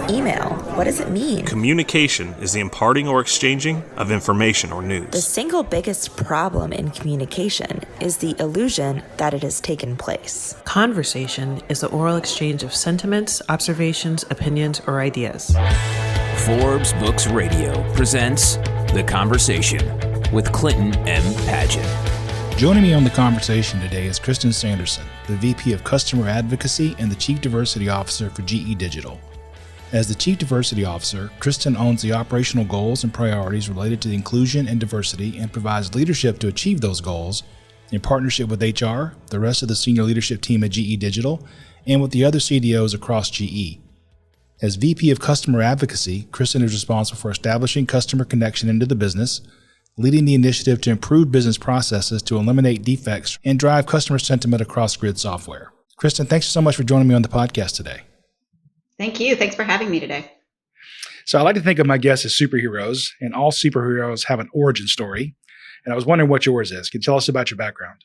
email? What does it mean? Communication is the imparting or exchanging of information or The news. single biggest problem in communication is the illusion that it has taken place. Conversation is the oral exchange of sentiments, observations, opinions, or ideas. Forbes Books Radio presents The Conversation with Clinton M. Padgett. Joining me on The Conversation today is Kristen Sanderson, the VP of Customer Advocacy and the Chief Diversity Officer for GE Digital. As the Chief Diversity Officer, Kristen owns the operational goals and priorities related to inclusion and diversity and provides leadership to achieve those goals in partnership with HR, the rest of the senior leadership team at GE Digital, and with the other CDOs across GE. As VP of Customer Advocacy, Kristen is responsible for establishing customer connection into the business, leading the initiative to improve business processes to eliminate defects and drive customer sentiment across grid software. Kristen, thanks so much for joining me on the podcast today. Thank you. Thanks for having me today. So I like to think of my guests as superheroes, and all superheroes have an origin story. And I was wondering what yours is. Can you tell us about your background?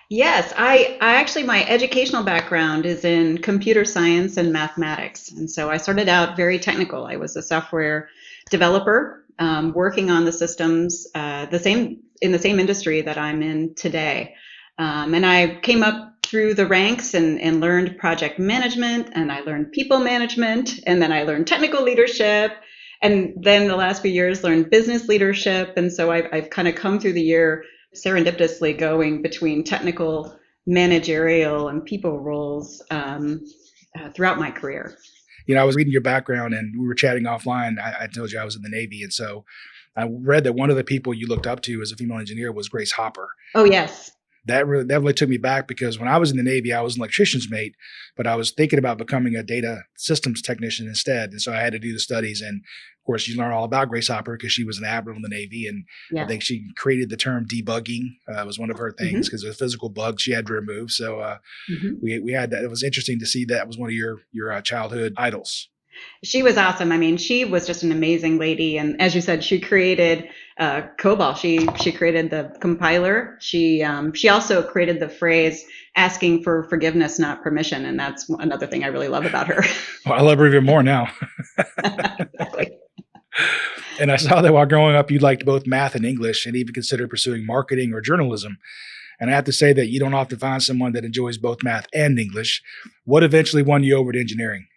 Yes, I actually, my educational background is in computer science and mathematics. And so I started out very technical. I was a software developer working on the systems, in the same industry that I'm in today. And I came up through the ranks and learned project management, and I learned people management, and then I learned technical leadership, and then the last few years learned business leadership. And so I've kind of come through the year serendipitously going between technical, managerial, and people roles throughout my career. You know, I was reading your background and we were chatting offline. I told you I was in the Navy. And so I read that one of the people you looked up to as a female engineer was Grace Hopper. Oh, yes. That really took me back because when I was in the Navy, I was an electrician's mate, but I was thinking about becoming a data systems technician instead. And so I had to do the studies. And of course, you learn all about Grace Hopper because she was an admiral in the Navy. And I think she created the term debugging was one of her things because of physical bugs she had to remove. So we had that. It was interesting to see that was one of your childhood idols. She was awesome. I mean, she was just an amazing lady. And as you said, she created COBOL. She created the compiler. She also created the phrase asking for forgiveness, not permission. And that's another thing I really love about her. Well, I love her even more now. Exactly. And I saw that while growing up, you liked both math and English and even considered pursuing marketing or journalism. And I have to say that you don't often find someone that enjoys both math and English. What eventually won you over to engineering?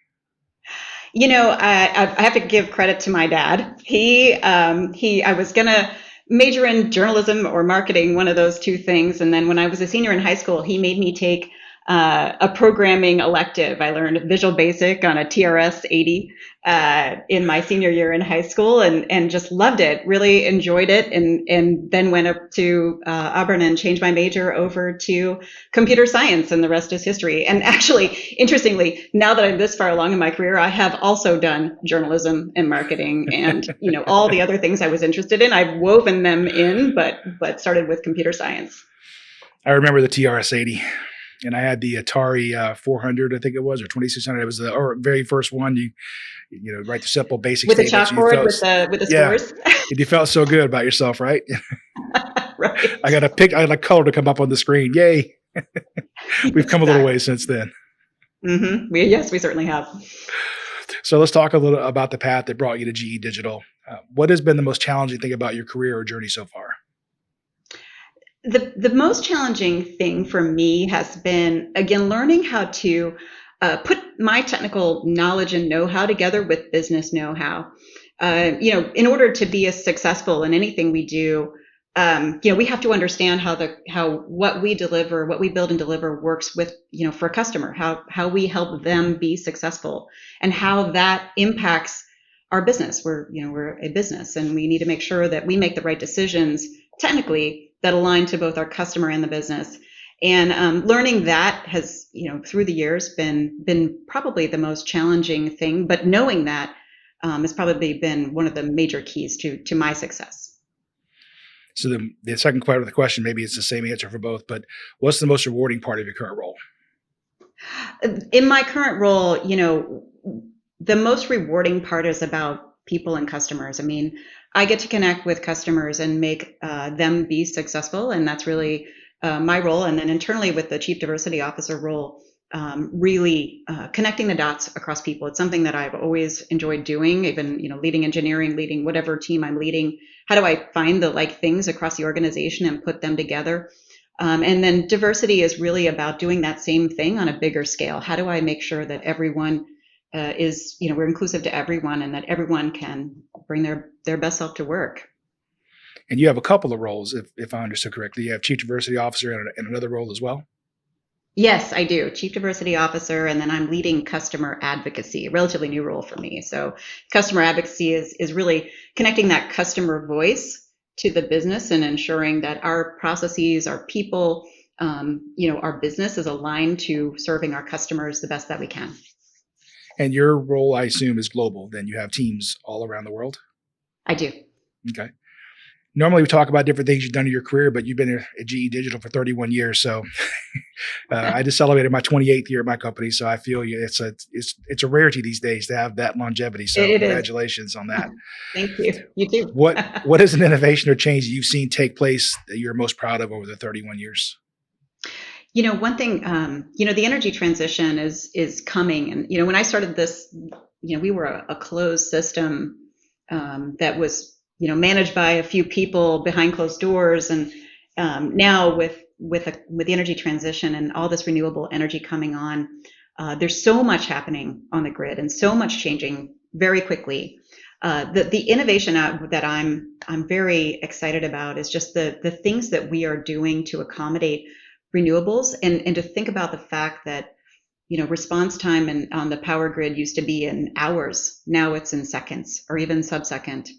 You know, I have to give credit to my dad. I was going to major in journalism or marketing, one of those two things. And then when I was a senior in high school, he made me take a programming elective. I learned Visual Basic on a TRS 80 in my senior year in high school and just loved it, really enjoyed it. And then went up to Auburn and changed my major over to computer science, and the rest is history. And actually, interestingly, now that I'm this far along in my career, I have also done journalism and marketing and, you know, all the other things I was interested in. I've woven them in, but started with computer science. I remember the TRS 80. And I had the Atari 400, I think it was, or 2600. It was the very first one. You know, write the simple basic with the statements. chalkboard with the scores. You felt so good about yourself, right? Right. I got a color to come up on the screen. Yay! We've come a little way since then. Mm-hmm. Yes, we certainly have. So let's talk a little about the path that brought you to GE Digital. What has been the most challenging thing about your career or journey so far? The most challenging thing for me has been, again, learning how to put my technical knowledge and know-how together with business know-how. In order to be as successful in anything we do, we have to understand how what we deliver, what we build and deliver works with, for a customer, how we help them be successful and how that impacts our business. We're a business, and we need to make sure that we make the right decisions technically that align to both our customer and the business. And learning that has, through the years been probably the most challenging thing, but knowing that has probably been one of the major keys to my success. So the second part of the question, maybe it's the same answer for both, but what's the most rewarding part of your current role? In my current role, the most rewarding part is about people and customers. I mean, I get to connect with customers and make them be successful. And that's really my role. And then internally with the Chief Diversity Officer role, really connecting the dots across people. It's something that I've always enjoyed doing, even, leading engineering, leading whatever team I'm leading. How do I find the like things across the organization and put them together? And then diversity is really about doing that same thing on a bigger scale. How do I make sure that everyone we're inclusive to everyone and that everyone can bring their best self to work? And you have a couple of roles, if I understood correctly. You have Chief Diversity Officer and another role as well? Yes, I do. Chief Diversity Officer, and then I'm leading customer advocacy, a relatively new role for me. So customer advocacy is really connecting that customer voice to the business and ensuring that our processes, our people, our business is aligned to serving our customers the best that we can. And your role, I assume, is global. Then you have teams all around the world? I do. Okay. Normally we talk about different things you've done in your career, but you've been at GE Digital for 31 years. So I just celebrated my 28th year at my company. So I feel it's a rarity these days to have that longevity. So congratulations on that. Thank you. You too. What is an innovation or change you've seen take place that you're most proud of over the 31 years? One thing, the energy transition is coming. And, when I started this, we were a closed system that was managed by a few people behind closed doors. And now with the energy transition and all this renewable energy coming on, there's so much happening on the grid and so much changing very quickly. The innovation that I'm very excited about is just the things that we are doing to accommodate renewables and to think about the fact that response time on the power grid used to be in hours. Now it's in seconds or even sub-second.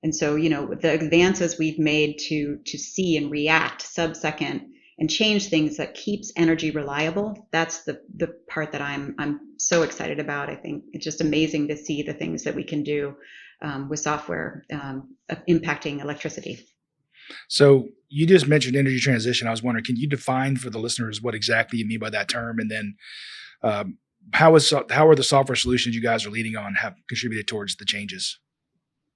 And so, the advances we've made to see and react sub-second and change things that keeps energy reliable, that's the part that I'm so excited about. I think it's just amazing to see the things that we can do with software impacting electricity. So you just mentioned energy transition. I was wondering, can you define for the listeners what exactly you mean by that term? And then how are the software solutions you guys are leading on have contributed towards the changes?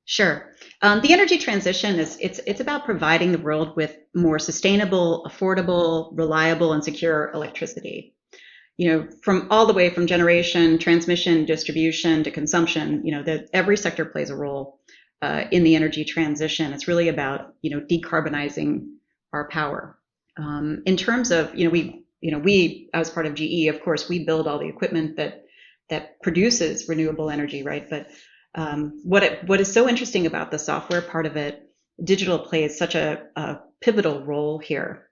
Sure. The energy transition it's about providing the world with more sustainable, affordable, reliable, and secure electricity. From all the way from generation, transmission, distribution to consumption, that every sector plays a role in the energy transition. It's really about, decarbonizing our power. In terms of, we as part of GE, of course, we build all the equipment that produces renewable energy, right? But what is so interesting about the software part of it, digital plays such a pivotal role here.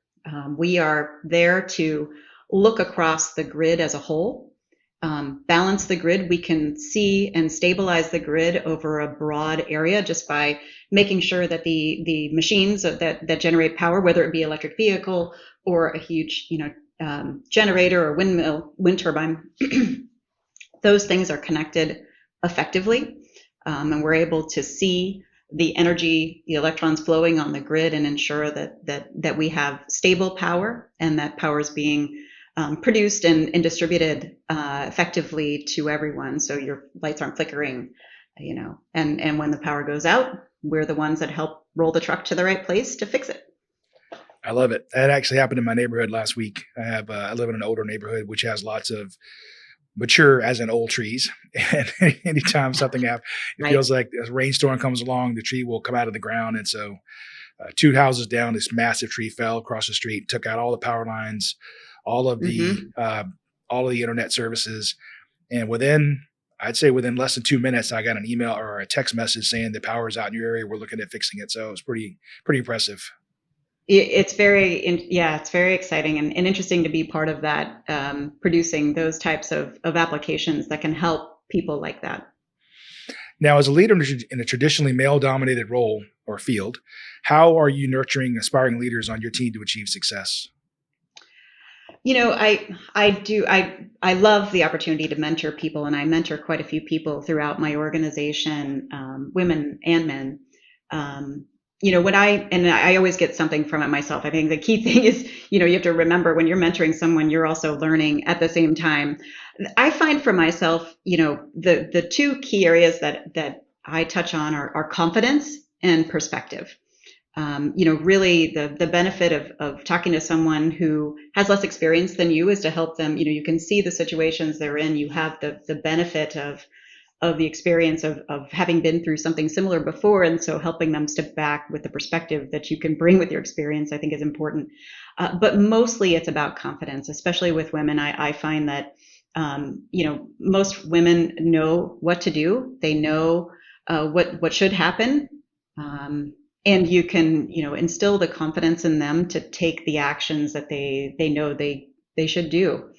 We are there to look across the grid as a whole, balance the grid. We can see and stabilize the grid over a broad area just by making sure that the machines that generate power, whether it be electric vehicle or a huge generator or windmill, wind turbine, those things are connected effectively. And we're able to see the energy, the electrons flowing on the grid and ensure that we have stable power and that power is being produced and distributed effectively to everyone. So your lights aren't flickering, and when the power goes out, we're the ones that help roll the truck to the right place to fix it. I love it. That actually happened in my neighborhood last week. I live in an older neighborhood, which has lots of mature as in old trees. And anytime something happens, it feels like a rainstorm comes along, the tree will come out of the ground. And so 2 houses down, this massive tree fell across the street, took out all the power lines, all of the internet services. And within less than 2 minutes, I got an email or a text message saying the power is out in your area. We're looking at fixing it. So it was pretty impressive. It's very exciting and interesting to be part of that, producing those types of applications that can help people like that. Now, as a leader in a traditionally male-dominated role or field, how are you nurturing aspiring leaders on your team to achieve success? I love the opportunity to mentor people, and I mentor quite a few people throughout my organization, women and men. I always get something from it myself. I think the key thing is, you have to remember when you're mentoring someone, you're also learning at the same time. I find for myself, the 2 key areas that I touch on are confidence and perspective. Really the benefit of talking to someone who has less experience than you is to help them. You can see the situations they're in. You have the benefit of the experience of having been through something similar before. And so helping them step back with the perspective that you can bring with your experience, I think is important. But mostly it's about confidence, especially with women. I find that, most women know what to do. They know what should happen. And you can, instill the confidence in them to take the actions that they know they should do.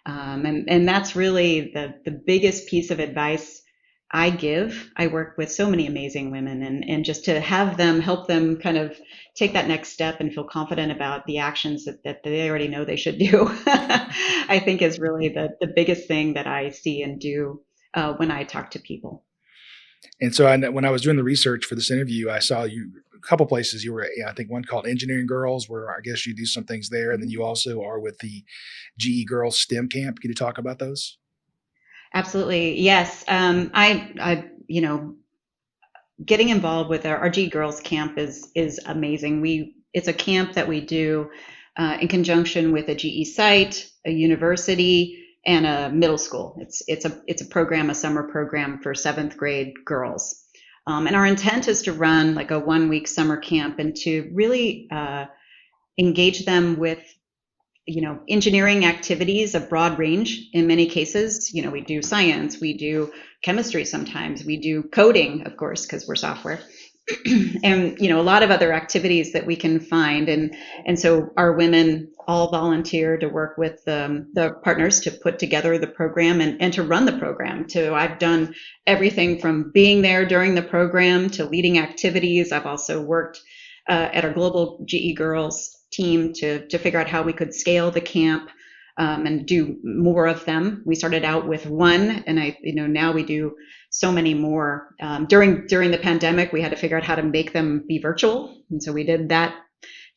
And that's really the biggest piece of advice I give. I work with so many amazing women, and just to have them, help them kind of take that next step and feel confident about the actions that they already know they should do, I think is really the biggest thing that I see and do when I talk to people. And so when I was doing the research for this interview, I saw you a couple places. You were, I think one called Engineering Girls, where I guess you do some things there. And then you also are with the GE Girls STEM Camp. Can you talk about those? Absolutely. Yes. I getting involved with our GE Girls Camp is amazing. It's a camp that we do in conjunction with a GE site, a university, and a middle school. It's a program, a summer program for 7th grade girls. And our intent is to run like a 1-week summer camp and to really engage them with, engineering activities, a broad range in many cases. We do science, we do chemistry sometimes, we do coding, of course, because we're software. And, a lot of other activities that we can find. And so our women all volunteer to work with the partners to put together the program and to run the program. I've done everything from being there during the program to leading activities. I've also worked at our global GE Girls team to figure out how we could scale the camp and do more of them. We started out with one, and now we do so many more. During the pandemic, we had to figure out how to make them be virtual, and so we did that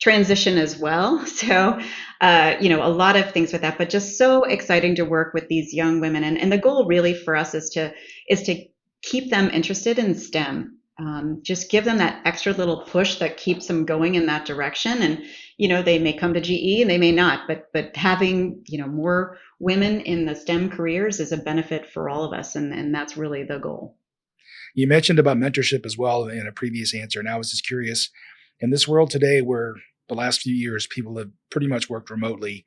transition as well. So, a lot of things with that, but just so exciting to work with these young women. And the goal really for us is to keep them interested in STEM. Just give them that extra little push that keeps them going in that direction. And, they may come to GE and they may not, but having, more women in the STEM careers is a benefit for all of us. And that's really the goal. You mentioned about mentorship as well in a previous answer. And I was just curious, in this world today where the last few years people have pretty much worked remotely,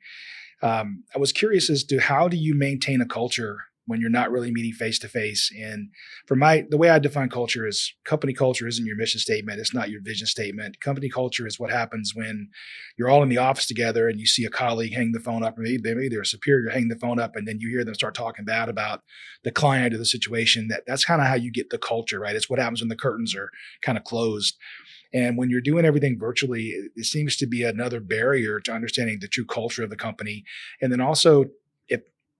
I was curious as to how do you maintain a culture when you're not really meeting face to face? And the way I define culture is company culture isn't your mission statement. It's not your vision statement. Company culture is what happens when you're all in the office together and you see a colleague hang the phone up, or maybe they're a superior hang the phone up, and then you hear them start talking bad about the client or the situation. That's kind of how you get the culture, right? It's what happens when the curtains are kind of closed. And when you're doing everything virtually, it seems to be another barrier to understanding the true culture of the company. And then also,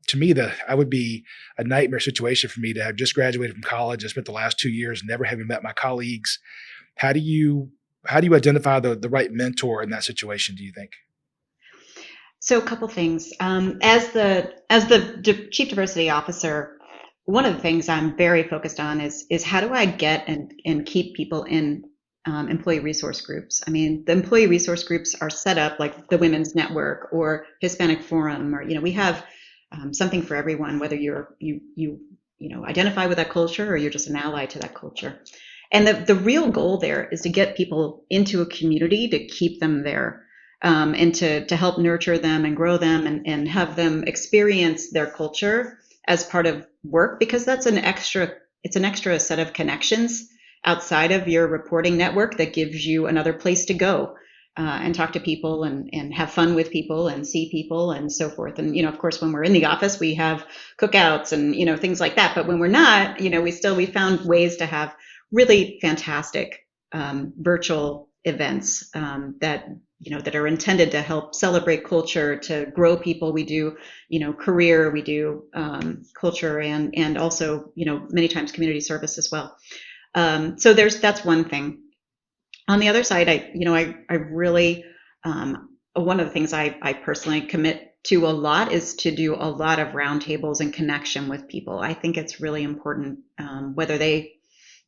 to me, I would be a nightmare situation for me to have just graduated from college and spent the last 2 years never having met my colleagues. How do you identify the right mentor in that situation, do you think? So a couple things. As the Chief Diversity Officer, one of the things I'm very focused on is how do I get and keep people in employee resource groups. I mean, the employee resource groups are set up like the Women's Network or Hispanic Forum, or we have something for everyone, whether you identify with that culture or you're just an ally to that culture. And the real goal there is to get people into a community, to keep them there, and to help nurture them and grow them and have them experience their culture as part of work, because it's an extra set of connections outside of your reporting network that gives you another place to go and talk to people and have fun with people and see people and so forth. And, of course, when we're in the office, we have cookouts and, things like that. But when we're not, we found ways to have really fantastic virtual events that are intended to help celebrate culture, to grow people. We do, career, we do culture and also, many times community service as well. So that's one thing. On the other side, I really, one of the things I personally commit to a lot is to do a lot of roundtables and connection with people. I think it's really important, whether they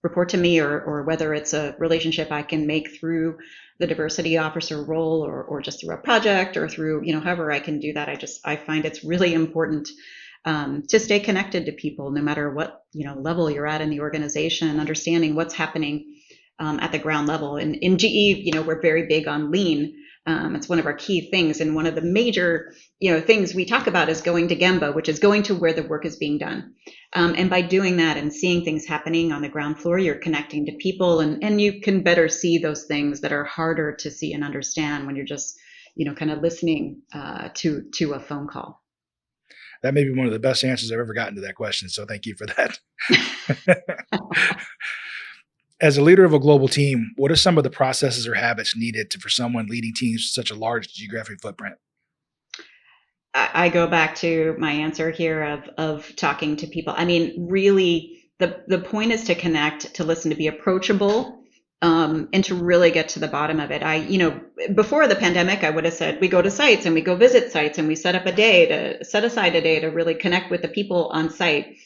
report to me, or whether it's a relationship I can make through the diversity officer role, or just through a project, or through, however I can do that. I find it's really important to stay connected to people, no matter what, level you're at in the organization, understanding what's happening at the ground level. And in GE, we're very big on lean. It's one of our key things. And one of the major, things we talk about is going to Gemba, which is going to where the work is being done. And by doing that and seeing things happening on the ground floor, you're connecting to people, and you can better see those things that are harder to see and understand when you're just, kind of listening to a phone call. That may be one of the best answers I've ever gotten to that question. So thank you for that. As a leader of a global team, what are some of the processes or habits needed for someone leading teams with such a large geographic footprint? I go back to my answer here of talking to people. I mean, really, the point is to connect, to listen, to be approachable, and to really get to the bottom of it. Before the pandemic, I would have said we go to sites and we go visit sites and we set aside a day to really connect with the people on site.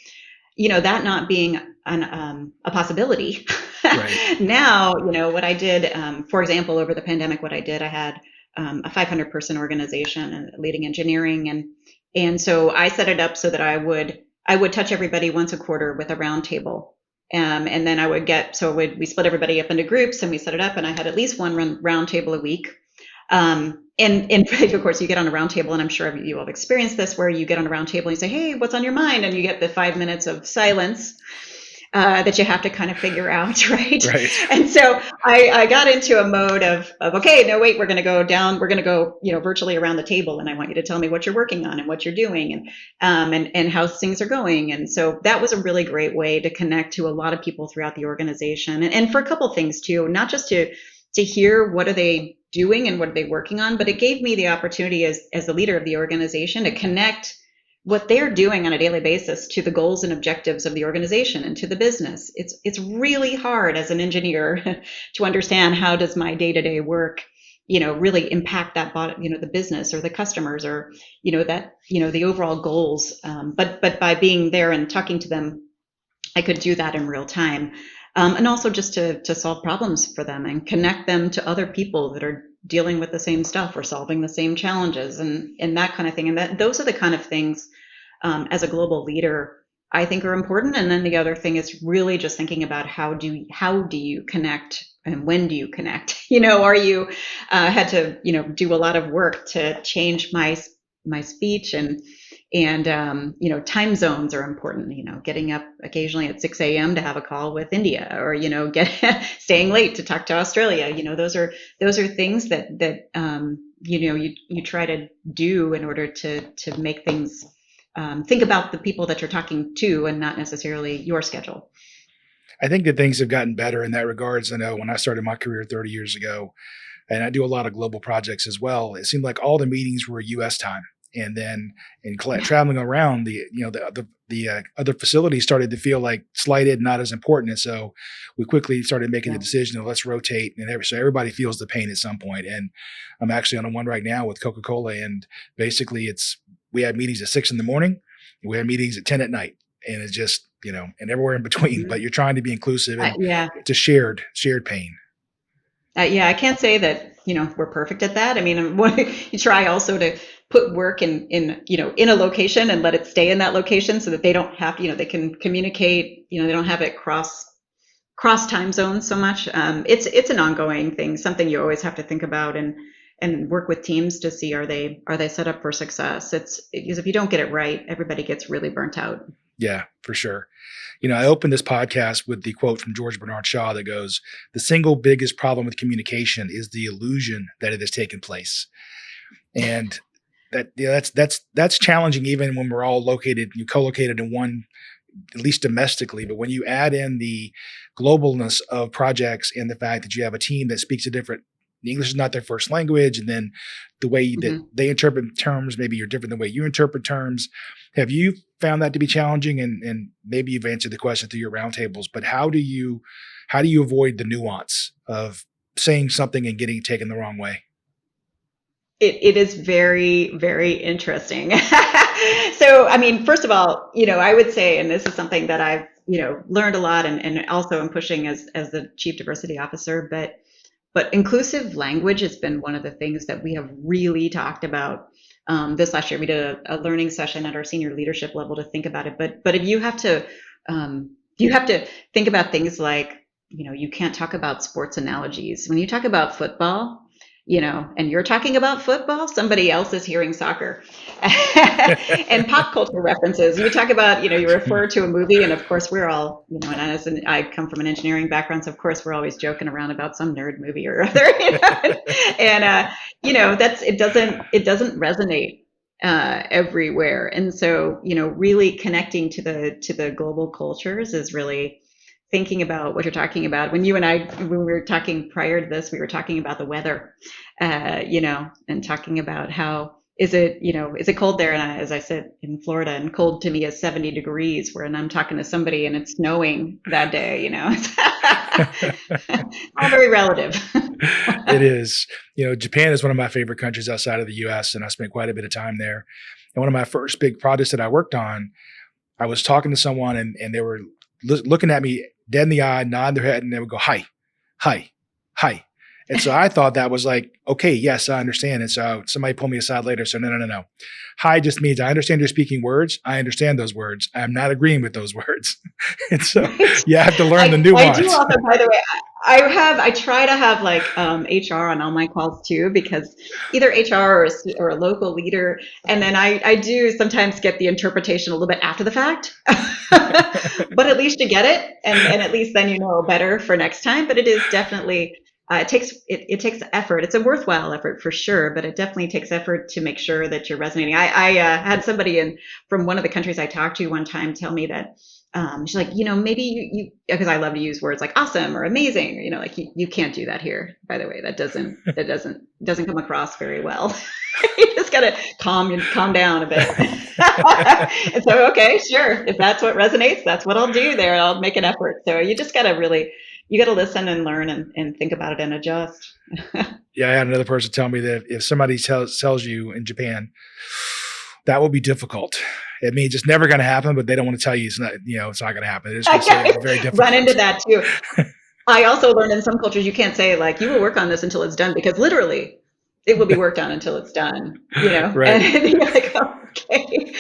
That not being a possibility. Right. Now, what I did, for example, over the pandemic, I had a 500 person organization and leading engineering. And so I set it up so that I would touch everybody once a quarter with a round table. And then we split everybody up into groups, and we set it up, and I had at least one round table a week. And of course, you get on a round table, and I'm sure you all have experienced this, where you get on a round table and you say, hey, what's on your mind? And you get the 5 minutes of silence that you have to kind of figure out, right? And so I got into a mode of okay, no, wait, we're going to go down, we're going to go, virtually around the table, and I want you to tell me what you're working on and what you're doing, and how things are going. And so that was a really great way to connect to a lot of people throughout the organization, and for a couple things too, not just to hear what are they doing and what are they working on, but it gave me the opportunity as the leader of the organization to connect what they're doing on a daily basis to the goals and objectives of the organization and to the business. It's really hard as an engineer to understand how does my day-to-day work, really impact that, the business or the customers, or, the overall goals. But by being there and talking to them, I could do that in real time. And also just to solve problems for them and connect them to other people that are dealing with the same stuff or solving the same challenges, and that kind of thing. And those are the kind of things, as a global leader, I think are important. And then the other thing is really just thinking about how do you connect, and when do you connect? Are you had to do a lot of work to change my speech, and time zones are important. Getting up occasionally at 6 a.m. to have a call with India, or staying late to talk to Australia. Those are things that you try to do in order to make things, think about the people that you're talking to and not necessarily your schedule. I think that things have gotten better in that regards. I know when I started my career 30 years ago, and I do a lot of global projects as well, it seemed like all the meetings were U.S. time. And then traveling around, the other facilities started to feel like slighted, not as important. And so we quickly started making the decision of let's rotate. And so everybody feels the pain at some point. And I'm actually on one right now with Coca-Cola. And basically we have meetings at 6 a.m. and we have meetings at 10 p.m. And it's just, and everywhere in between, mm-hmm. But you're trying to be inclusive, and it's a shared pain. I can't say that, we're perfect at that. I mean, you try also to put work in a location and let it stay in that location so that they don't have, they can communicate, they don't have it cross time zones so much. It's an ongoing thing, something you always have to think about and work with teams to see, are they set up for success? It's because if you don't get it right, everybody gets really burnt out. Yeah, for sure. I opened this podcast with the quote from George Bernard Shaw that goes, "The single biggest problem with communication is the illusion that it has taken place." And that's challenging even when we're all co-located in one, at least domestically. But when you add in the globalness of projects and the fact that you have a team that speaks a different, English is not their first language, and then the way that mm-hmm. they interpret terms, maybe you're different than the way you interpret terms. Have you found that to be challenging? And maybe you've answered the question through your roundtables, but how do you avoid the nuance of saying something and getting taken the wrong way? It is very, very interesting. So, I mean, first of all, I would say, and this is something that learned a lot, and also I'm pushing as the chief diversity officer. But inclusive language has been one of the things that we have really talked about. This last year, we did a learning session at our senior leadership level to think about it. But if you have to think about things like, you can't talk about sports analogies when you talk about football. And you're talking about football, somebody else is hearing soccer. And pop culture references. You talk about, you refer to a movie, and of course we're all, and I come from an engineering background, so of course we're always joking around about some nerd movie or other. And it doesn't resonate everywhere. And so, really connecting to the global cultures is really thinking about what you're talking about. When you and I, when we were talking prior to this, we were talking about the weather, and talking about how is it cold there? And as I said, in Florida, and cold to me is 70 degrees, when I'm talking to somebody and it's snowing that day, all very relative. It is. Japan is one of my favorite countries outside of the U.S., and I spent quite a bit of time there. And one of my first big projects that I worked on, I was talking to someone, and they were looking at me dead in the eye, nodding their head, and they would go, hi, hi, hi. And so I thought that was like, okay, yes, I understand. And so somebody pulled me aside later. So no. Hi just means I understand you're speaking words. I understand those words. I'm not agreeing with those words. And so you have to learn the nuance. I do also, by the way, I try to have like HR on all my calls too, because either HR or a local leader. And then I do sometimes get the interpretation a little bit after the fact, but at least you get it. And at least then better for next time. But it is definitely, it takes effort. It's a worthwhile effort for sure, but it definitely takes effort to make sure that you're resonating. I had somebody from one of the countries I talked to one time tell me that she's like, maybe you because I love to use words like awesome or amazing, like you can't do that here. By the way, that doesn't come across very well. You just gotta calm down a bit. And so, okay, sure, if that's what resonates, that's what I'll do there. I'll make an effort. So you just gotta listen and learn and think about it and adjust. Yeah, I had another person tell me that if somebody tells you in Japan, that will be difficult. It means it's never going to happen, but they don't want to tell you it's not going to happen. It's just very difficult. Run into that too. I also learned in some cultures you can't say like you will work on this until it's done, because literally it will be worked on until it's done. Right. And you're like, oh, okay,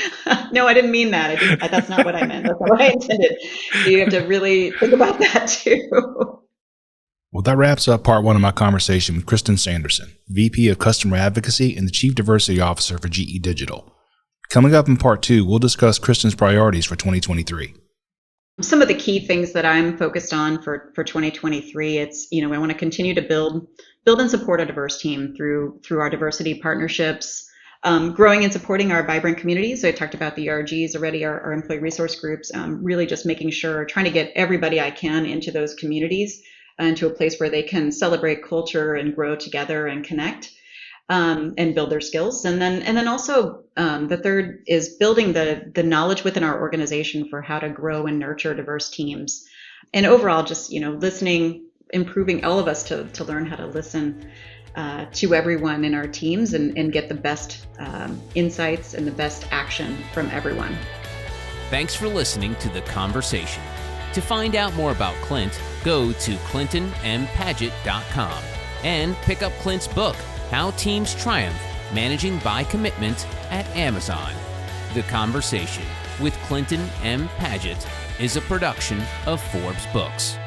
no, I didn't mean that. That's not what I meant. That's not what I intended. So you have to really think about that too. Well, that wraps up part one of my conversation with Kristen Sanderson, VP of Customer Advocacy and the Chief Diversity Officer for GE Digital. Coming up in part two, we'll discuss Kristen's priorities for 2023. Some of the key things that I'm focused on for 2023, it's, I want to continue to build and support a diverse team through our diversity partnerships, growing and supporting our vibrant communities. So I talked about the ERGs already, our employee resource groups, really just making sure, trying to get everybody I can into those communities and to a place where they can celebrate culture and grow together and connect. And build their skills. And then also the third is building the knowledge within our organization for how to grow and nurture diverse teams. And overall, just, listening, improving all of us to learn how to listen to everyone in our teams and get the best insights and the best action from everyone. Thanks for listening to The Conversation. To find out more about Clint, go to clintonmpaget.com and pick up Clint's book, How Teams Triumph, Managing by Commitment, at Amazon. The Conversation with Clinton M. Paget is a production of Forbes Books.